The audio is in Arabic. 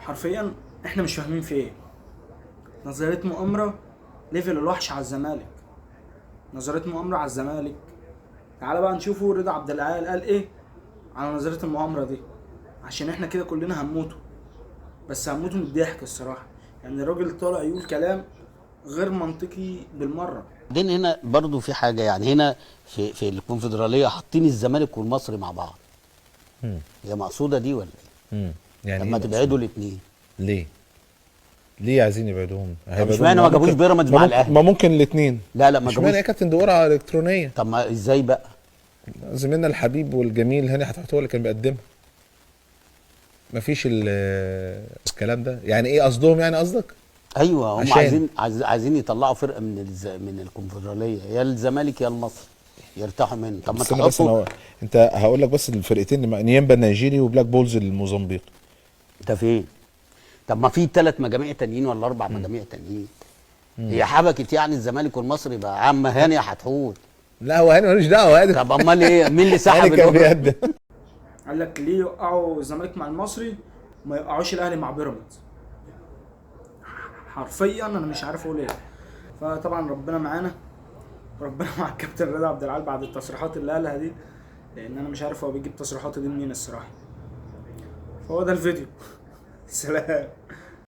حرفيا احنا مش فاهمين في ايه. نظريه مؤامره ليفل الوحش على الزمالك، نظريه مؤامره على الزمالك. تعالى بقى نشوفوا رضا عبد العال قال ايه على نظريه المؤامره دي، عشان احنا كده كلنا هنموتوا، بس هنموتوا من الضحك الصراحه. يعني الراجل طالع يقول كلام غير منطقي بالمره. بعدين هنا برضو في حاجه، يعني هنا في الكونفدراليه حاطين الزمالك والمصري مع بعض. هي مقصوده دي ولا ايه؟ يعني طب ايه ما مقصود؟ تبعدوا الاثنين. ليه؟ ليه عايزين يبعدوهم؟ طب اشمعنى ما جابوش بيراميدز مع الاهلي؟ ما ممكن الاثنين. لا ما اشمعنى جابوش. يا كابتن دي قرعه الكترونيه؟ طب ما ازاي بقى؟ زميلنا الحبيب والجميل هاني حتحوت هو اللي كان بيقدمها. مفيش الكلام ده. يعني ايه قصدهم؟ يعني قصدك ايوه هم عشان عايزين يطلعوا فرقه من الكونفدراليه، يا الزمالك يا المصري يرتاحوا منه. طب ما استنى بس تحطوا. انت هقول لك بس الفرقتين نيامبا النيجيري وبلاك بولز الموزمبيق. انت فين؟ طب ما في 3 مجاميع تانيين ولا 4 مجاميع تانيين. هي حبكت يعني الزمالك والمصري بقى عم هاني حتحوت. لا هو هاني ملوش دعوه. طب امال ايه؟ مين اللي سحب هاني كان بيقدم. قال لك ليه يوقعوا الزمالك مع المصري وما يوقعوش الاهلي مع بيراميدز؟ حرفيا انا مش عارف اقول ايه. فطبعا ربنا معانا، ربنا مع الكابتن رضا عبد العال بعد التصريحات اللي قالها دي، لان انا مش عارف هو بيجيب تصريحاته دي منين الصراحه. فهو ده الفيديو. سلام.